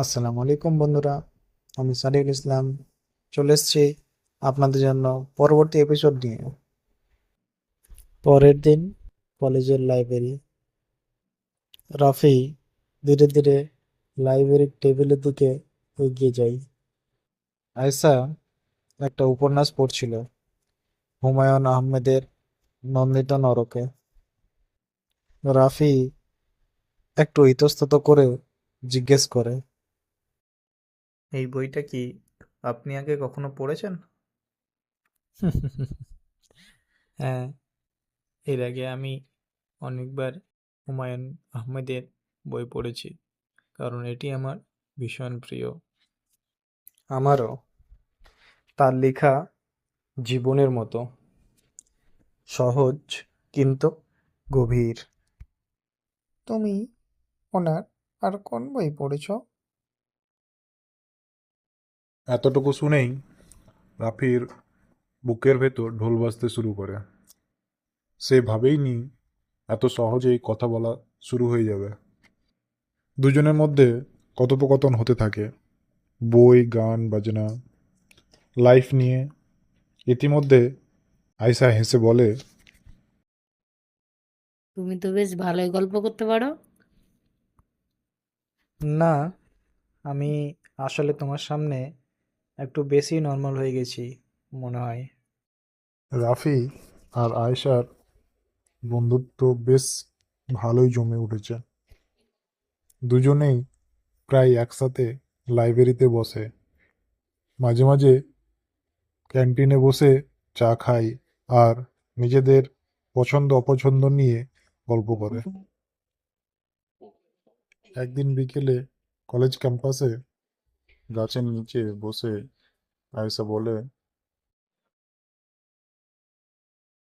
আসসালামু আলাইকুম বন্ধুরা, আমি সারিউল ইসলাম চলে এসেছি আপনাদের জন্য পরবর্তী এপিসোড নিয়ে। পরের দিন কলেজের লাইব্রেরি। রাফি ধীরে ধীরে লাইব্রেরির টেবিলের দিকে এগিয়ে যায়। আয়সা একটা উপন্যাস পড়ছিল, হুমায়ুন আহমেদের নন্দিত নরকে। রাফি একটু ইতস্তত করে জিজ্ঞেস করে, এই বইটা কি আপনি আগে কখনো পড়েছেন? হ্যাঁ, এর আগে আমি অনেকবার হুমায়ুন আহমেদের বই পড়েছি, কারণ এটি আমার ভীষণ প্রিয়। আমারও। তার লেখা জীবনের মতো সহজ কিন্তু গভীর। তুমি ওনার আর কোন বই পড়েছো? এতটুকু শুনেই রাফির বুকের ভেতর ঢোল বাজতে শুরু করে। সে ভাবেইনি এত সহজেই কথা বলা শুরু হয়ে যাবে। দুজনের মধ্যে কথোপকথন হতে থাকে, বই, গান, বাজনা, লাইফ নিয়ে। ইতিমধ্যে আয়শা হেসে বলে, তুমি তো বেশ ভালোই গল্প করতে পারো। না, আমি আসলে তোমার সামনে একটু বেশি নর্মাল হয়ে গেছি মনে হয়। রাফি আর আয়েশার বন্ধুত্ব বেশ ভালোই জমে উঠেছে। দুজনেই প্রায় একসাথে লাইব্রেরিতে বসে, মাঝে মাঝে ক্যান্টিনে বসে চা খাই আর নিজেদের পছন্দ অপছন্দ নিয়ে গল্প করে। একদিন বিকেলে কলেজ ক্যাম্পাসে গাছের নিচে বসে আয়েশা বলে,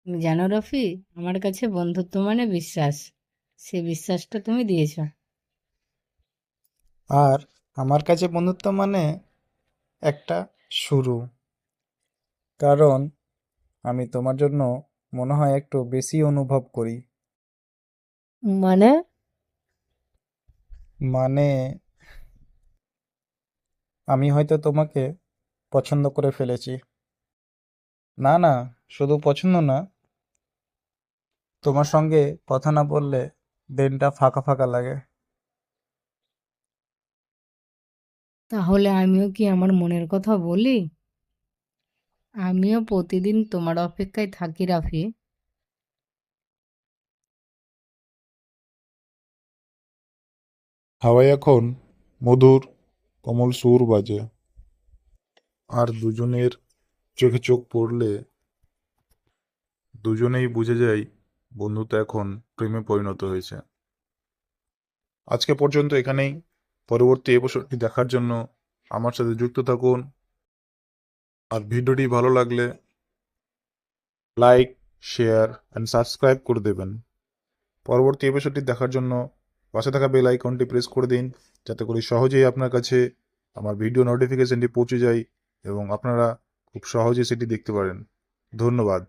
জানো রফি, আমার কাছে বন্ধুত্ব মানে বিশ্বাস। সে বিশ্বাসটা তুমি দিয়েছো। আর আমার কাছে বন্ধুত্ব মানে একটা শুরু, কারণ আমি তোমার জন্য মনে হয় একটু বেশি অনুভব করি। মানে? মানে আমি হয়তো তোমাকে পছন্দ করে ফেলেছি। না না, শুধু পছন্দ না, তোমার সঙ্গে কথা না বললে দিনটা ফাঁকা ফাঁকা লাগে। তাহলে আমিও কি আমার মনের কথা বলি? আমিও প্রতিদিন তোমার অপেক্ষায় থাকি রাফি। হাওয়ায় এখন মধুর কোমল সুর বাজে, আর দুজনের চোখে চোখ পড়লে দুজনেই বুঝে যায় বন্ধুত্ব এখন প্রেমে পরিণত হয়েছে। আজকে পর্যন্ত এখানেই। পরবর্তী এপিসোডটি দেখার জন্য আমার সাথে যুক্ত থাকুন। আর ভিডিওটি ভালো লাগলে লাইক, শেয়ার অ্যান্ড সাবস্ক্রাইব করে দেবেন। পরবর্তী এপিসোডটি দেখার জন্য পাশে থাকা বেল আইকনটি প্রেস করে দিন, যাতে করে সহজেই আপনার কাছে আমার ভিডিও নোটিফিকেশনটি পৌঁছে যায় এবং আপনারা খুব সহজে সেটি দেখতে পারেন। ধন্যবাদ।